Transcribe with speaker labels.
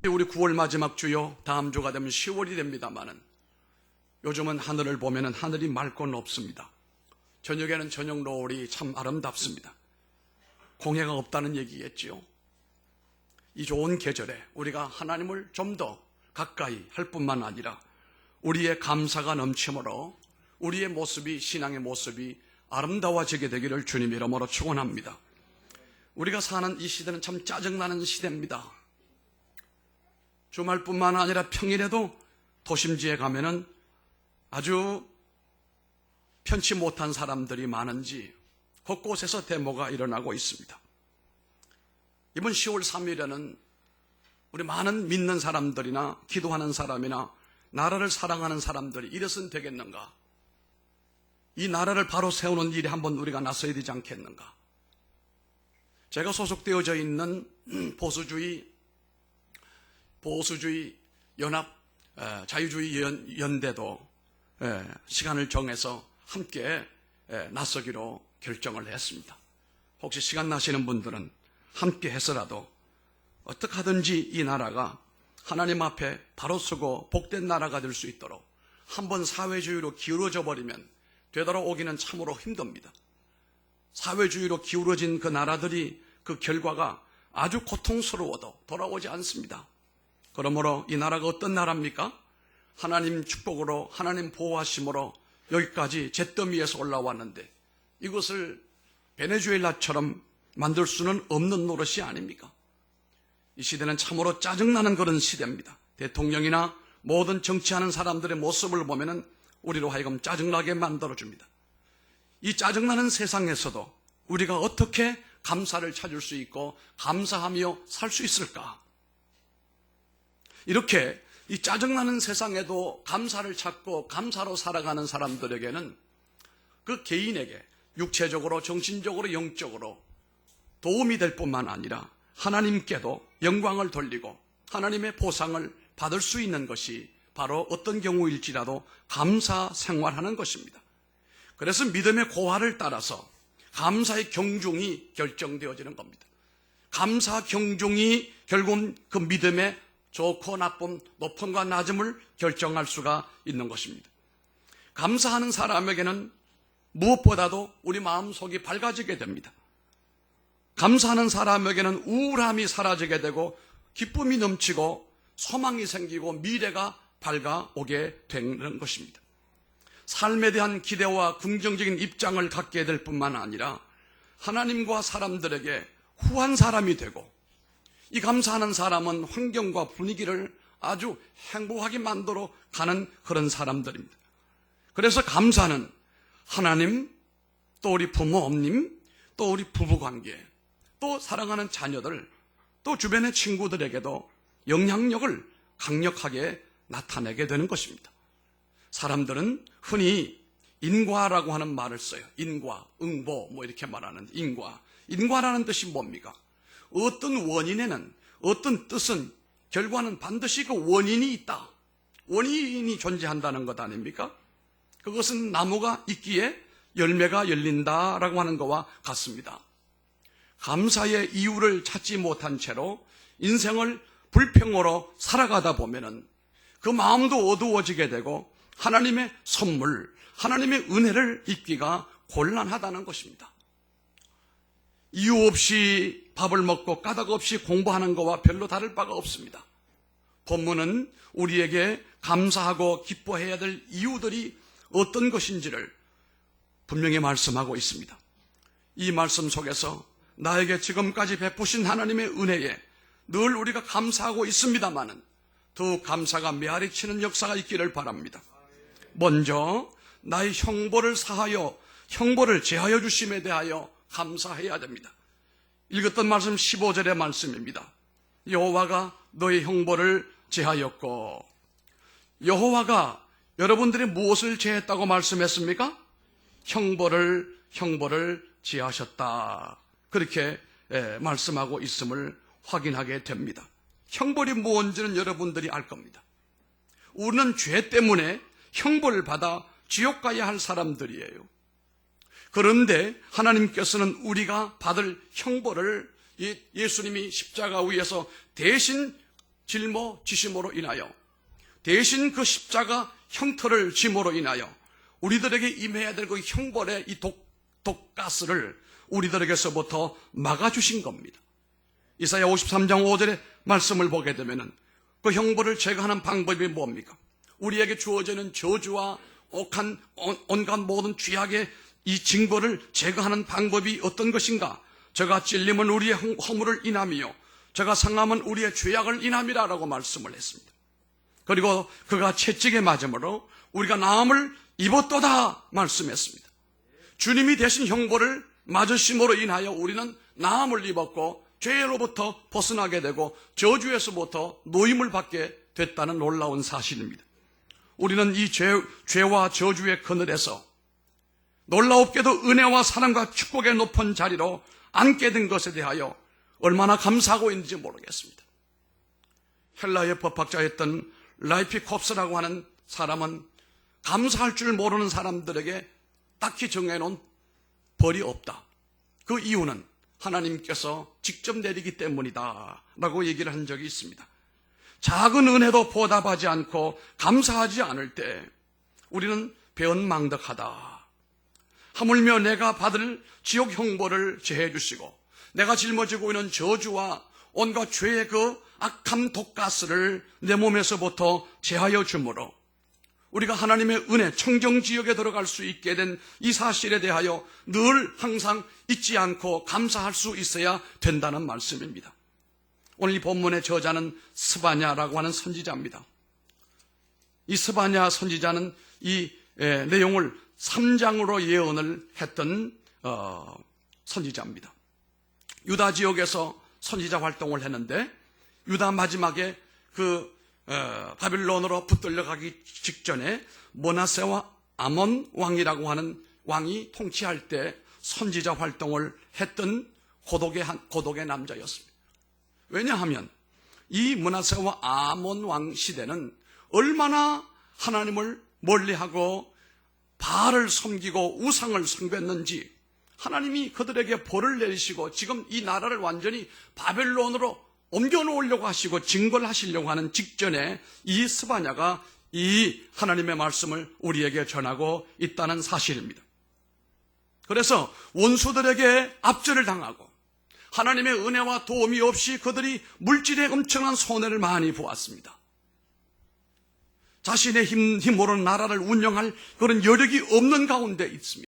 Speaker 1: 우리 9월 마지막 주요, 다음 주가 되면 10월이 됩니다만은 요즘은 하늘을 보면은 하늘이 맑고 높습니다. 저녁에는 저녁 노을이 참 아름답습니다. 공해가 없다는 얘기겠지요. 이 좋은 계절에 우리가 하나님을 좀 더 가까이 할 뿐만 아니라 우리의 감사가 넘치므로 우리의 모습이, 신앙의 모습이 아름다워지게 되기를 주님 이름으로 축원합니다. 우리가 사는 이 시대는 참 짜증나는 시대입니다. 주말뿐만 아니라 평일에도 도심지에 가면은 아주 편치 못한 사람들이 많은지 곳곳에서 데모가 일어나고 있습니다. 이번 10월 3일에는 우리 많은 믿는 사람들이나 기도하는 사람이나 나라를 사랑하는 사람들이 이래서는 되겠는가? 이 나라를 바로 세우는 일에 한번 우리가 나서야 되지 않겠는가? 제가 소속되어져 있는 보수주의 연합 자유주의 연대도 시간을 정해서 함께 나서기로 결정을 했습니다. 혹시 시간 나시는 분들은 함께 해서라도 어떻게 하든지 이 나라가 하나님 앞에 바로 서고 복된 나라가 될 수 있도록 한번 사회주의로 기울어져 버리면 되돌아오기는 참으로 힘듭니다. 사회주의로 기울어진 그 나라들이 그 결과가 아주 고통스러워도 돌아오지 않습니다. 그러므로 이 나라가 어떤 나라입니까? 하나님 축복으로, 하나님 보호하심으로 여기까지 잿더미에서 올라왔는데 이것을 베네수엘라처럼 만들 수는 없는 노릇이 아닙니까? 이 시대는 참으로 짜증나는 그런 시대입니다. 대통령이나 모든 정치하는 사람들의 모습을 보면은 우리로 하여금 짜증나게 만들어줍니다. 이 짜증나는 세상에서도 우리가 어떻게 감사를 찾을 수 있고 감사하며 살 수 있을까? 이렇게 이 짜증나는 세상에도 감사를 찾고 감사로 살아가는 사람들에게는 그 개인에게 육체적으로, 정신적으로, 영적으로 도움이 될 뿐만 아니라 하나님께도 영광을 돌리고 하나님의 보상을 받을 수 있는 것이 바로 어떤 경우일지라도 감사 생활하는 것입니다. 그래서 믿음의 고하를 따라서 감사의 경중이 결정되어지는 겁니다. 감사 경중이 결국 그 믿음의 좋고 나쁨, 높음과 낮음을 결정할 수가 있는 것입니다. 감사하는 사람에게는 무엇보다도 우리 마음속이 밝아지게 됩니다. 감사하는 사람에게는 우울함이 사라지게 되고 기쁨이 넘치고 소망이 생기고 미래가 밝아오게 되는 것입니다. 삶에 대한 기대와 긍정적인 입장을 갖게 될 뿐만 아니라 하나님과 사람들에게 후한 사람이 되고 이 감사하는 사람은 환경과 분위기를 아주 행복하게 만들어 가는 그런 사람들입니다. 그래서 감사는 하나님, 또 우리 부모님, 또 우리 부부관계, 또 사랑하는 자녀들, 또 주변의 친구들에게도 영향력을 강력하게 나타내게 되는 것입니다. 사람들은 흔히 인과라고 하는 말을 써요. 인과, 응보 뭐 이렇게 말하는 인과. 인과라는 뜻이 뭡니까? 어떤 원인에는, 어떤 뜻은, 결과는 반드시 그 원인이 있다. 원인이 존재한다는 것 아닙니까? 그것은 나무가 있기에 열매가 열린다라고 하는 것과 같습니다. 감사의 이유를 찾지 못한 채로 인생을 불평으로 살아가다 보면은 그 마음도 어두워지게 되고 하나님의 선물, 하나님의 은혜를 입기가 곤란하다는 것입니다. 이유 없이 밥을 먹고 까닭 없이 공부하는 것과 별로 다를 바가 없습니다. 본문은 우리에게 감사하고 기뻐해야 될 이유들이 어떤 것인지를 분명히 말씀하고 있습니다. 이 말씀 속에서 나에게 지금까지 베푸신 하나님의 은혜에 늘 우리가 감사하고 있습니다마는 더 감사가 메아리치는 역사가 있기를 바랍니다. 먼저 나의 형벌을 사하여 형벌을 제하여 주심에 대하여 감사해야 됩니다. 읽었던 말씀 15절의 말씀입니다. 여호와가 너의 형벌을 제하였고, 여호와가 여러분들이 무엇을 제했다고 말씀했습니까? 형벌을 제하셨다. 그렇게 말씀하고 있음을 확인하게 됩니다. 형벌이 무엇인지는 여러분들이 알 겁니다. 우리는 죄 때문에 형벌을 받아 지옥 가야 할 사람들이에요. 그런데 하나님께서는 우리가 받을 형벌을 예수님이 십자가 위에서 대신 짊어지심으로 인하여 대신 그 십자가 형틀을 짐으로 인하여 우리들에게 임해야 될 그 형벌의 이 독가스를 우리들에게서부터 막아주신 겁니다. 이사야 53장 5절의 말씀을 보게 되면은 그 형벌을 제거하는 방법이 뭡니까? 우리에게 주어지는 저주와 억한 온갖 모든 죄악의 이 징벌을 제거하는 방법이 어떤 것인가? 저가 찔림은 우리의 허물을 인함이요 저가 상함은 우리의 죄악을 인함이라라고 말씀을 했습니다. 그리고 그가 채찍에 맞음으로 우리가 나음을 입었도다 말씀했습니다. 주님이 대신 형벌을 맞으심으로 인하여 우리는 나음을 입었고 죄로부터 벗어나게 되고 저주에서부터 노임을 받게 됐다는 놀라운 사실입니다. 우리는 이 죄와 저주의 그늘에서 놀라웁게도 은혜와 사랑과 축복의 높은 자리로 앉게 된 것에 대하여 얼마나 감사하고 있는지 모르겠습니다. 헬라의 법학자였던 라이피콥스라고 하는 사람은 감사할 줄 모르는 사람들에게 딱히 정해놓은 벌이 없다. 그 이유는 하나님께서 직접 내리기 때문이다 라고 얘기를 한 적이 있습니다. 작은 은혜도 보답하지 않고 감사하지 않을 때 우리는 배은망덕하다. 하물며 내가 받을 지옥 형벌을 제해 주시고 내가 짊어지고 있는 저주와 온갖 죄의 그 악함 독가스를 내 몸에서부터 제하여 주므로 우리가 하나님의 은혜 청정지역에 들어갈 수 있게 된 이 사실에 대하여 늘 항상 잊지 않고 감사할 수 있어야 된다는 말씀입니다. 오늘 이 본문의 저자는 스바냐라고 하는 선지자입니다. 이 스바냐 선지자는 이 내용을 3장으로 예언을 했던 선지자입니다. 유다 지역에서 선지자 활동을 했는데 유다 마지막에 바빌론으로 붙들려 가기 직전에 므낫세와 아몬 왕이라고 하는 왕이 통치할 때 선지자 활동을 했던 고독의 남자였습니다. 왜냐하면 이 므낫세와 아몬 왕 시대는 얼마나 하나님을 멀리하고 바알을 섬기고 우상을 섬겼는지 하나님이 그들에게 벌을 내리시고 지금 이 나라를 완전히 바벨론으로 옮겨놓으려고 하시고 징벌하시려고 하는 직전에 이 스바냐가 이 하나님의 말씀을 우리에게 전하고 있다는 사실입니다. 그래서 원수들에게 압제를 당하고 하나님의 은혜와 도움이 없이 그들이 물질에 엄청난 손해를 많이 보았습니다. 자신의 힘으로 나라를 운영할 그런 여력이 없는 가운데 있으며